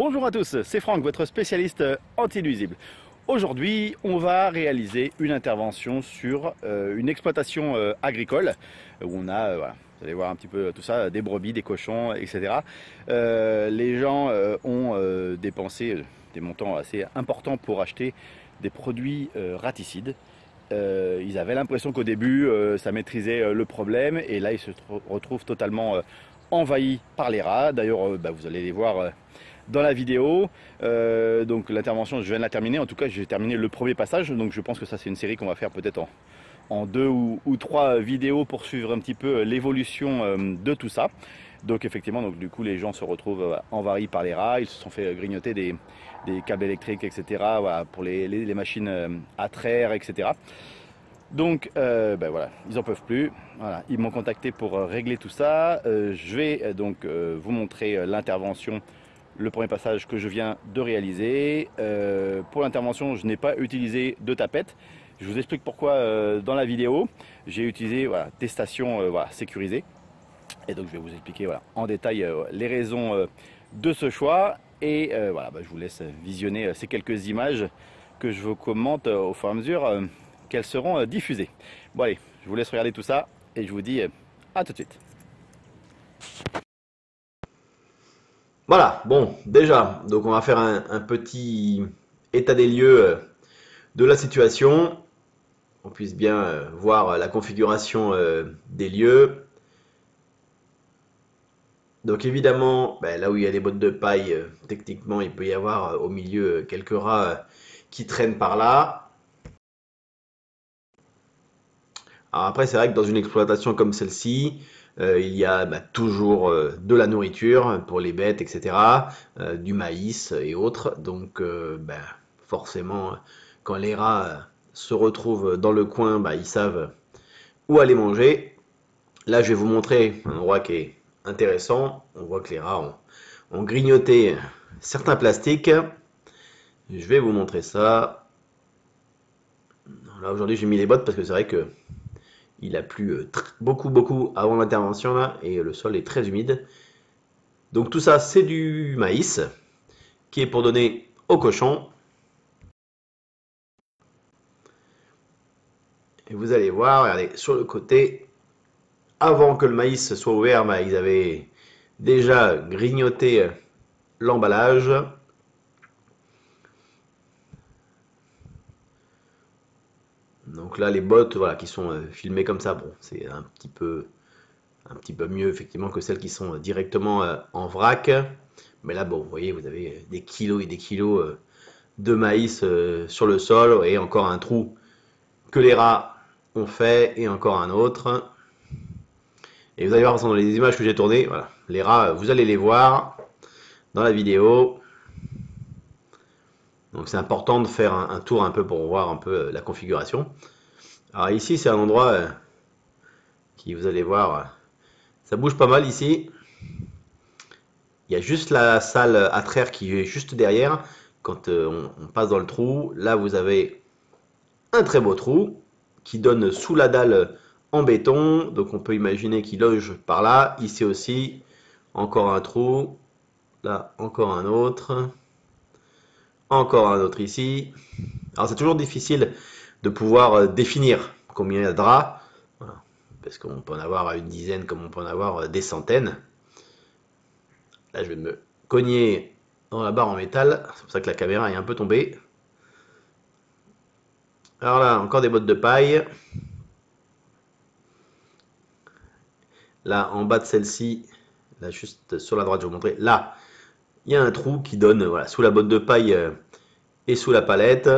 Bonjour à tous, c'est Franck, votre spécialiste anti-nuisibles. Aujourd'hui, on va réaliser une intervention sur une exploitation agricole où on a, voilà, vous allez voir un petit peu tout ça, des brebis, des cochons, etc. Les gens ont dépensé des montants assez importants pour acheter des produits raticides. Ils avaient l'impression qu'au début, ça maîtrisait le problème et là, ils se retrouvent totalement envahis par les rats. D'ailleurs, vous allez les voir dans la vidéo. Donc l'intervention, je viens de la terminer. En tout cas, j'ai terminé le premier passage. Donc je pense que ça, c'est une série qu'on va faire peut-être en deux ou trois vidéos pour suivre un petit peu l'évolution de tout ça. Donc effectivement, donc, du coup, les gens se retrouvent envahis par les rats. Ils se sont fait grignoter des câbles électriques, etc. Voilà, pour les machines à traire, etc. Donc voilà, ils en peuvent plus. Voilà, ils m'ont contacté pour régler tout ça. Je vais donc vous montrer l'intervention, le premier passage que je viens de réaliser. Pour l'intervention, je n'ai pas utilisé de tapette. Je vous explique pourquoi dans la vidéo. J'ai utilisé des stations sécurisées. Et donc je vais vous expliquer en détail les raisons de ce choix. Et je vous laisse visionner ces quelques images que je vous commente au fur et à mesure qu'elles seront diffusées. Bon allez, je vous laisse regarder tout ça et je vous dis à tout de suite. Voilà, bon, déjà, donc on va faire un petit état des lieux de la situation. On puisse bien voir la configuration des lieux. Donc évidemment, là où il y a des bottes de paille, techniquement, il peut y avoir au milieu quelques rats qui traînent par là. Alors après, c'est vrai que dans une exploitation comme celle-ci, il y a toujours de la nourriture pour les bêtes, etc., du maïs et autres. Donc forcément, quand les rats se retrouvent dans le coin, ils savent où aller manger. Là, je vais vous montrer un endroit qui est intéressant. On voit que les rats ont grignoté certains plastiques. Je vais vous montrer ça. Là, aujourd'hui, j'ai mis les bottes parce que c'est vrai que il a plu beaucoup avant l'intervention là et le sol est très humide. Donc tout ça, c'est du maïs qui est pour donner aux cochons. Et vous allez voir, regardez, sur le côté, avant que le maïs soit ouvert, ils avaient déjà grignoté l'emballage. Donc là, les bottes qui sont filmées comme ça, bon, c'est un petit peu mieux effectivement que celles qui sont directement en vrac. Mais là, bon, vous voyez, vous avez des kilos et des kilos de maïs sur le sol et encore un trou que les rats ont fait et encore un autre. Et vous allez voir dans les images que j'ai tournées, voilà, les rats, vous allez les voir dans la vidéo. Donc c'est important de faire un tour un peu pour voir un peu la configuration. Alors ici, c'est un endroit qui, vous allez voir, ça bouge pas mal ici. Il y a juste la salle à traire qui est juste derrière. Quand on passe dans le trou, là vous avez un très beau trou qui donne sous la dalle en béton. Donc on peut imaginer qu'il loge par là. Ici aussi, encore un trou. Là, encore un autre. Encore un autre ici. Alors c'est toujours difficile de pouvoir définir combien il y a de draps. Voilà. Parce qu'on peut en avoir une dizaine comme on peut en avoir des centaines. Là, je vais me cogner dans la barre en métal. C'est pour ça que la caméra est un peu tombée. Alors là, encore des bottes de paille. Là, en bas de celle-ci, là, juste sur la droite, je vais vous montrer. Là, il y a un trou qui donne sous la botte de paille et sous la palette.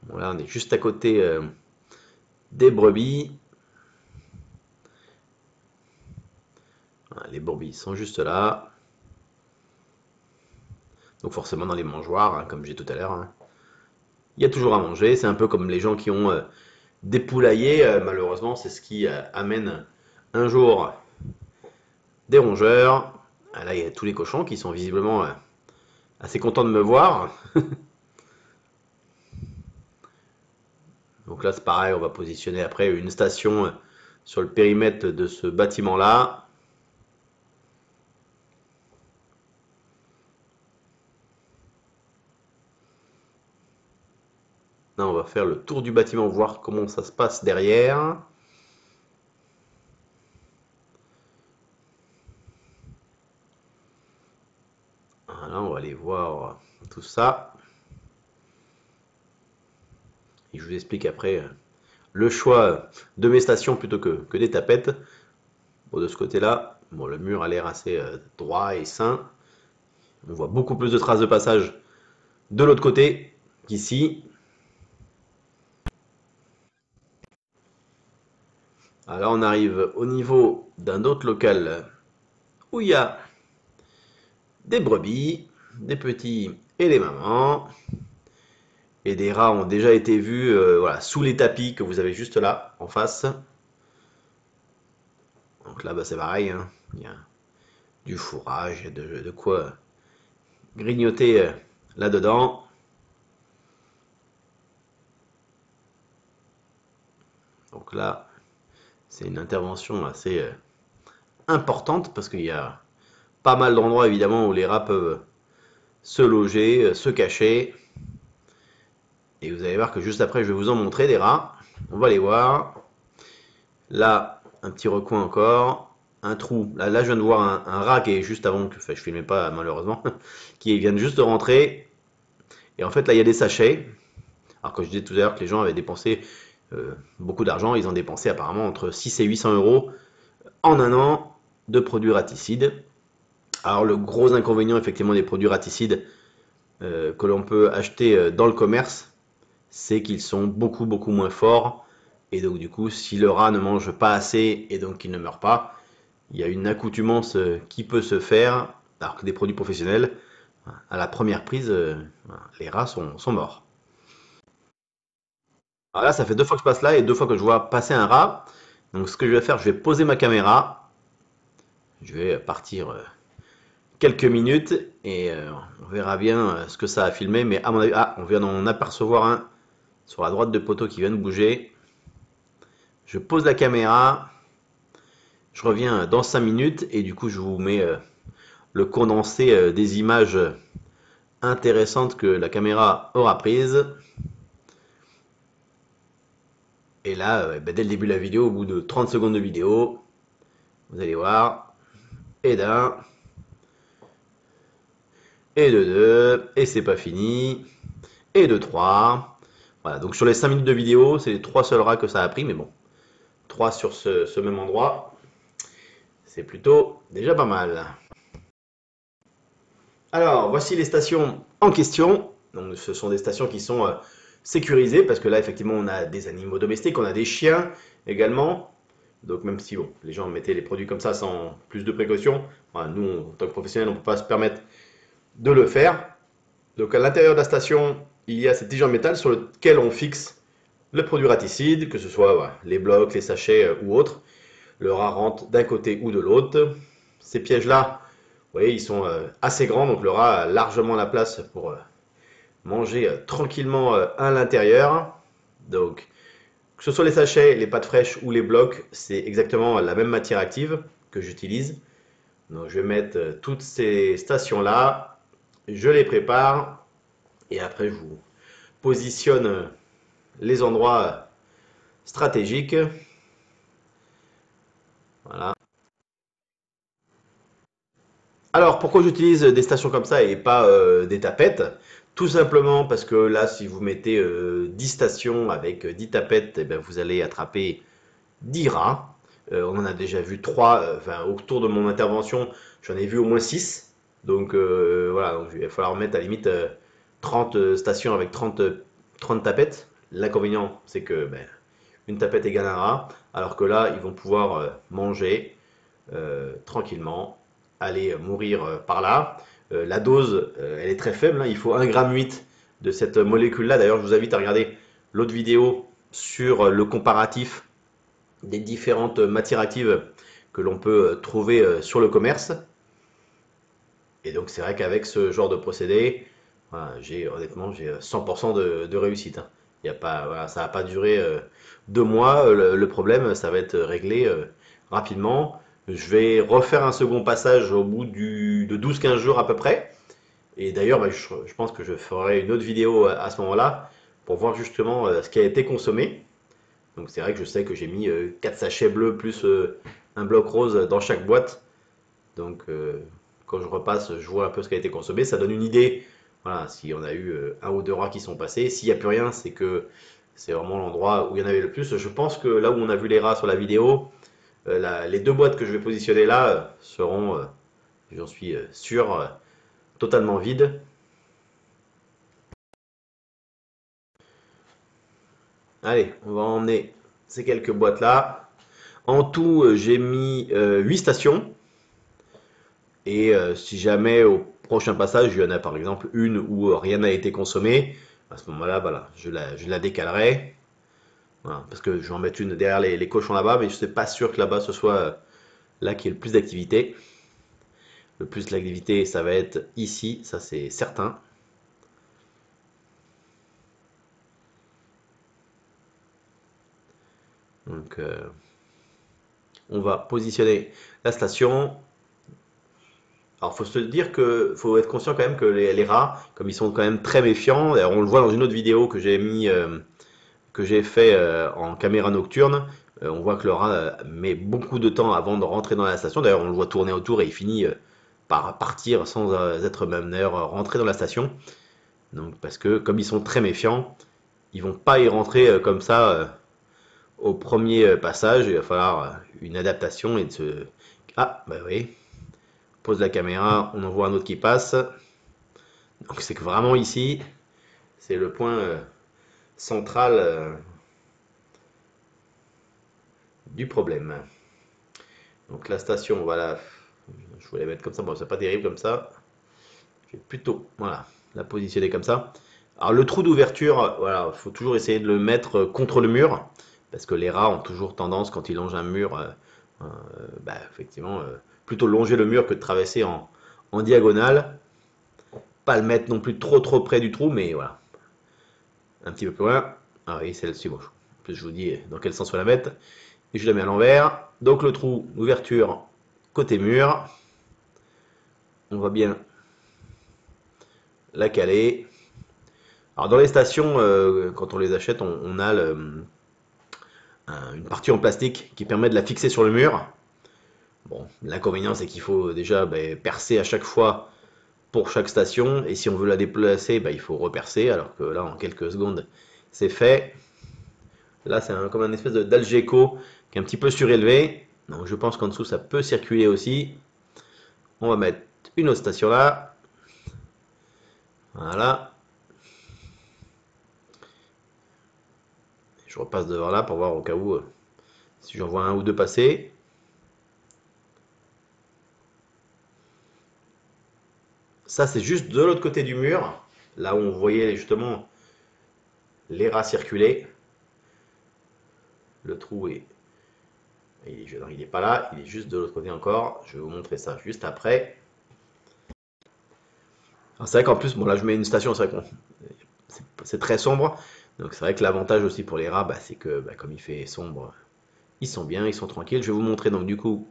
Bon, là, on est juste à côté des brebis. Voilà, les brebis sont juste là. Donc forcément dans les mangeoires, comme j'ai tout à l'heure. Il y a toujours à manger. C'est un peu comme les gens qui ont des poulaillers. Malheureusement, c'est ce qui amène un jour des rongeurs. Là, il y a tous les cochons qui sont visiblement assez contents de me voir. Donc là, c'est pareil, on va positionner après une station sur le périmètre de ce bâtiment-là. Là, on va faire le tour du bâtiment, voir comment ça se passe derrière. Voilà, on va aller voir tout ça. Et je vous explique après le choix de mes stations plutôt que des tapettes. Bon, de ce côté-là, bon, le mur a l'air assez droit et sain. On voit beaucoup plus de traces de passage de l'autre côté qu'ici. Alors on arrive au niveau d'un autre local où il y a des brebis, des petits et des mamans. Et des rats ont déjà été vus voilà, sous les tapis que vous avez juste là, en face. Donc là, bah, c'est pareil, hein. Il y a du fourrage, il y a de quoi grignoter là-dedans. Donc là, c'est une intervention assez importante parce qu'il y a pas mal d'endroits évidemment où les rats peuvent se loger, se cacher. Et vous allez voir que juste après, je vais vous en montrer des rats. On va les voir. Là, un petit recoin encore. Un trou. Là je viens de voir un rat qui est juste avant que... Enfin, je ne filmais pas malheureusement. Qui vient juste de rentrer. Et en fait, là, il y a des sachets. Alors, quand je disais tout à l'heure que les gens avaient dépensé beaucoup d'argent, ils ont dépensé apparemment entre 6 et 800 euros en un an de produits raticides. Alors, le gros inconvénient, effectivement, des produits raticides que l'on peut acheter dans le commerce, c'est qu'ils sont beaucoup moins forts. Et donc du coup, si le rat ne mange pas assez et donc qu'il ne meurt pas, il y a une accoutumance qui peut se faire, alors que des produits professionnels, à la première prise, les rats sont morts. Alors là, ça fait 2 fois que je passe là et 2 fois que je vois passer un rat. Donc ce que je vais faire, je vais poser ma caméra. Je vais partir quelques minutes et on verra bien ce que ça a filmé. Mais à mon avis, on vient d'en apercevoir un sur la droite de poteau qui vient de bouger. Je pose la caméra, je reviens dans 5 minutes et du coup je vous mets le condensé des images intéressantes que la caméra aura prises. Et là, dès le début de la vidéo, au bout de 30 secondes de vidéo, vous allez voir, et d'un, et de deux, et c'est pas fini, et de trois. Voilà, donc sur les 5 minutes de vidéo, c'est les 3 seuls rats que ça a pris, mais bon, 3 sur ce même endroit, c'est plutôt déjà pas mal. Alors, voici les stations en question. Donc, ce sont des stations qui sont sécurisées parce que là, effectivement, on a des animaux domestiques, on a des chiens également. Donc, même si bon, les gens mettaient les produits comme ça sans plus de précautions, voilà, nous, en tant que professionnels, on ne peut pas se permettre de le faire. Donc, à l'intérieur de la station, il y a ces tiges en métal sur lesquelles on fixe le produit raticide, que ce soit voilà, les blocs, les sachets ou autres. Le rat rentre d'un côté ou de l'autre. Ces pièges-là, vous voyez, ils sont assez grands, donc le rat a largement la place pour manger tranquillement à l'intérieur. Donc, que ce soit les sachets, les pâtes fraîches ou les blocs, c'est exactement la même matière active que j'utilise. Donc, je vais mettre toutes ces stations-là, je les prépare et après je vous positionne les endroits stratégiques. Voilà. Alors, pourquoi j'utilise des stations comme ça et pas des tapettes? Tout simplement parce que là, si vous mettez 10 stations avec 10 tapettes, eh ben, vous allez attraper 10 rats. On en a déjà vu 3, enfin, autour de mon intervention, j'en ai vu au moins 6. Donc voilà, donc, il va falloir mettre à la limite 30 stations avec 30 tapettes. L'inconvénient, c'est que ben, une tapette égale un rat, alors que là, ils vont pouvoir manger tranquillement, aller mourir par là. La dose, elle est très faible, hein. Il faut 1,8 g de cette molécule-là. D'ailleurs, je vous invite à regarder l'autre vidéo sur le comparatif des différentes matières actives que l'on peut trouver sur le commerce. Et donc, c'est vrai qu'avec ce genre de procédé, voilà, honnêtement, j'ai 100% de réussite, hein. Il y a pas, voilà, ça va pas durer 2 mois. Le problème, ça va être réglé rapidement. Je vais refaire un second passage au bout de 12-15 jours à peu près. Et d'ailleurs, bah, je pense que je ferai une autre vidéo à ce moment-là pour voir justement ce qui a été consommé. Donc c'est vrai que je sais que j'ai mis 4 sachets bleus plus un bloc rose dans chaque boîte. Donc quand je repasse, je vois un peu ce qui a été consommé. Ça donne une idée. Voilà, si on a eu un ou deux rats qui sont passés. S'il n'y a plus rien, c'est que c'est vraiment l'endroit où il y en avait le plus. Je pense que là où on a vu les rats sur la vidéo, les 2 boîtes que je vais positionner là seront, j'en suis sûr, totalement vides. Allez, on va emmener ces quelques boîtes là. En tout, j'ai mis 8 stations. Et si jamais au prochain passage, il y en a par exemple une où rien n'a été consommé, à ce moment-là, voilà, je la décalerai. Voilà, parce que je vais en mettre une derrière les cochons là-bas, mais je ne suis pas sûr que là-bas ce soit là qu'il y ait le plus d'activité. Le plus d'activité, ça va être ici, ça c'est certain. Donc, on va positionner la station. Alors, faut se dire que faut être conscient quand même que les rats, comme ils sont quand même très méfiants, d'ailleurs on le voit dans une autre vidéo que j'ai mis, que j'ai fait en caméra nocturne, on voit que le rat met beaucoup de temps avant de rentrer dans la station. D'ailleurs, on le voit tourner autour et il finit par partir sans être même d'ailleurs rentré dans la station. Donc, parce que comme ils sont très méfiants, ils vont pas y rentrer comme ça au premier passage. Il va falloir une adaptation et de se... Ah, bah oui. Pose la caméra, on en voit un autre qui passe. Donc c'est que vraiment ici, c'est le point central du problème. Donc la station, voilà, je voulais mettre comme ça, bon c'est pas terrible comme ça. Je vais plutôt, voilà, la positionner comme ça. Alors le trou d'ouverture, voilà, il faut toujours essayer de le mettre contre le mur, parce que les rats ont toujours tendance, quand ils longent un mur, bah, effectivement, plutôt longer le mur que de traverser en diagonale. Pas le mettre non plus trop près du trou, mais voilà, un petit peu plus loin. Ah oui, celle-ci, bon, en plus je vous dis dans quel sens on la mettre. Et je la mets à l'envers. Donc le trou d'ouverture côté mur. On va bien la caler. Alors dans les stations, quand on les achète, on a une partie en plastique qui permet de la fixer sur le mur. Bon, l'inconvénient c'est qu'il faut déjà percer à chaque fois pour chaque station. Et si on veut la déplacer, il faut repercer. Alors que là, en quelques secondes, c'est fait. Là, c'est comme un espèce d'algeco qui est un petit peu surélevé. Donc je pense qu'en dessous, ça peut circuler aussi. On va mettre une autre station là. Voilà. Je repasse devant là pour voir au cas où si j'en vois un ou deux passer. Ça, c'est juste de l'autre côté du mur. Là où on voyait justement les rats circuler. Le trou est... Il n'est pas là, il est juste de l'autre côté encore. Je vais vous montrer ça juste après. C'est vrai qu'en plus, bon là je mets une station, c'est très sombre. Donc c'est vrai que l'avantage aussi pour les rats, c'est que comme il fait sombre, ils sont bien, ils sont tranquilles. Je vais vous montrer donc du coup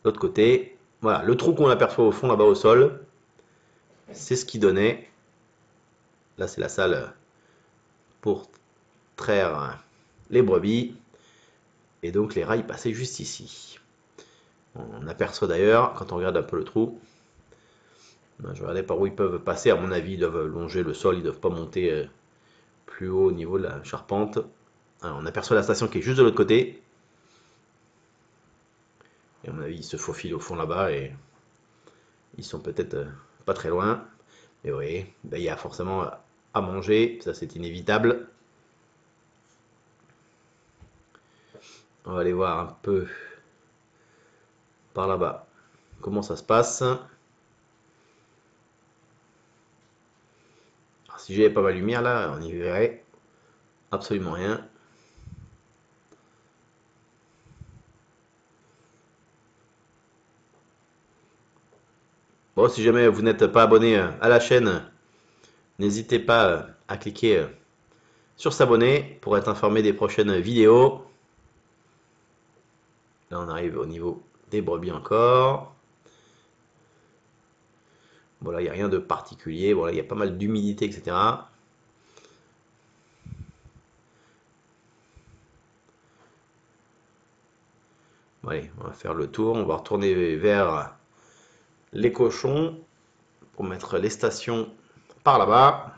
l'autre côté. Voilà, le trou qu'on aperçoit au fond là-bas au sol, c'est ce qui donnait. Là c'est la salle pour traire les brebis. Et donc les rats ils passaient juste ici. On aperçoit d'ailleurs, quand on regarde un peu le trou, je regardais par où ils peuvent passer. À mon avis, ils doivent longer le sol, ils ne doivent pas monter plus haut au niveau de la charpente. Alors, on aperçoit la station qui est juste de l'autre côté. Et à mon avis, ils se faufilent au fond là-bas et ils sont peut-être pas très loin. Mais oui, il y a forcément à manger, ça c'est inévitable. On va aller voir un peu par là-bas comment ça se passe. Alors, si j'avais pas ma lumière là, on y verrait absolument rien. Bon, si jamais vous n'êtes pas abonné à la chaîne, n'hésitez pas à cliquer sur s'abonner pour être informé des prochaines vidéos. Là, on arrive au niveau des brebis encore. Bon, là, il n'y a rien de particulier. Bon, là, il y a pas mal d'humidité, etc. Bon, allez, on va faire le tour. On va retourner vers les cochons pour mettre les stations par là-bas.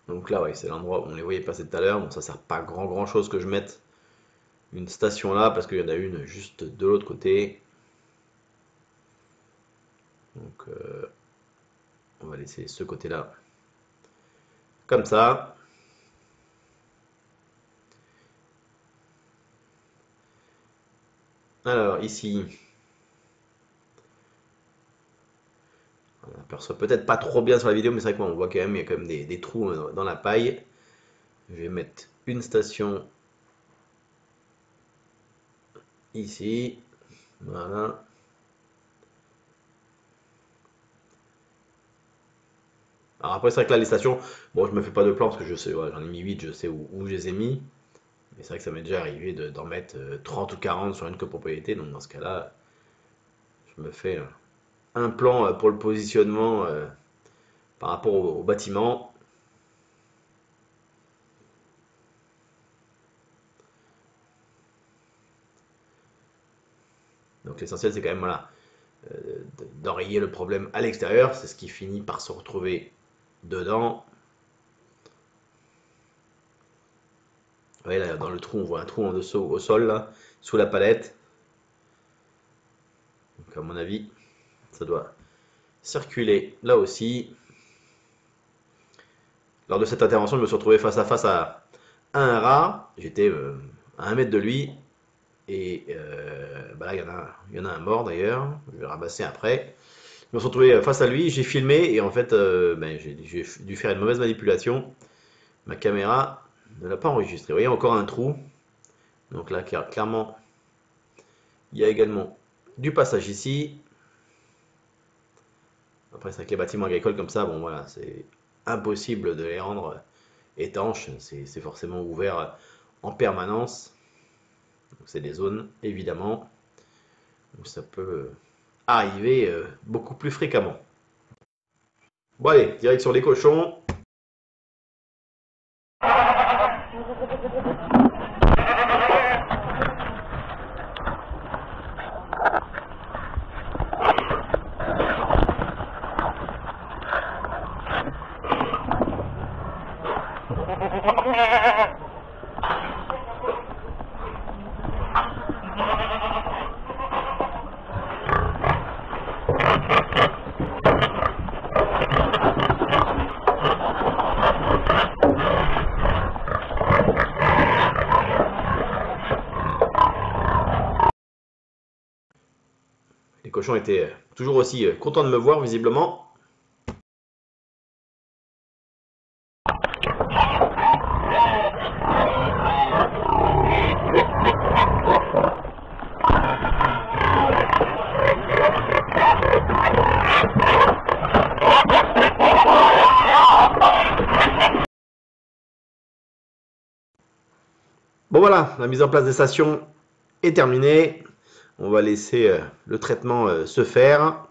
Donc là, ouais, c'est l'endroit où on les voyait passer tout à l'heure. Bon, ça sert pas à grand chose que je mette une station là parce qu'il y en a une juste de l'autre côté. Donc on va laisser ce côté là comme ça. Alors ici, on aperçoit peut-être pas trop bien sur la vidéo, mais c'est vrai qu'on voit quand même, il y a quand même des trous dans la paille. Je vais mettre une station ici, voilà. Alors après, c'est vrai que là, les stations, bon, je me fais pas de plan parce que je sais, ouais, j'en ai mis 8, je sais où je les ai mis. Mais c'est vrai que ça m'est déjà arrivé d'en mettre 30 ou 40 sur une copropriété. Donc dans ce cas-là, je me fais un plan pour le positionnement par rapport au bâtiment. Donc l'essentiel, c'est quand même voilà, d'enrayer le problème à l'extérieur. C'est ce qui finit par se retrouver dedans. Vous voyez là, dans le trou, on voit un trou en dessous au sol, là, sous la palette. Donc à mon avis, ça doit circuler là aussi. Lors de cette intervention, je me suis retrouvé face à face à un rat. J'étais à 1 mètre de lui. Et bah là, il y en a un mort d'ailleurs. Je vais le ramasser après. Je me suis retrouvé face à lui. J'ai filmé et en fait, ben, j'ai dû faire une mauvaise manipulation. Ma caméra ne l'a pas enregistré. Vous voyez, encore un trou. Donc là, clairement, il y a également du passage ici. Après, c'est avec les bâtiments agricoles comme ça, bon voilà, c'est impossible de les rendre étanches. C'est forcément ouvert en permanence. C'est des zones, évidemment, où ça peut arriver beaucoup plus fréquemment. Bon allez, direction les cochons. Les cochons étaient toujours aussi contents de me voir, visiblement. Bon voilà, la mise en place des stations est terminée. On va laisser le traitement se faire.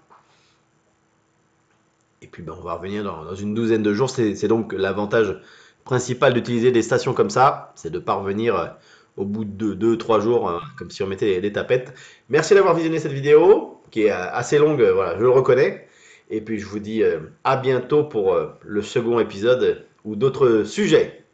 Et puis ben, on va revenir dans une douzaine de jours. C'est donc l'avantage principal d'utiliser des stations comme ça. C'est de ne pas revenir au bout de 2-3 jours, comme si on mettait des tapettes. Merci d'avoir visionné cette vidéo, qui est assez longue, voilà, je le reconnais. Et puis je vous dis à bientôt pour le second épisode ou d'autres sujets.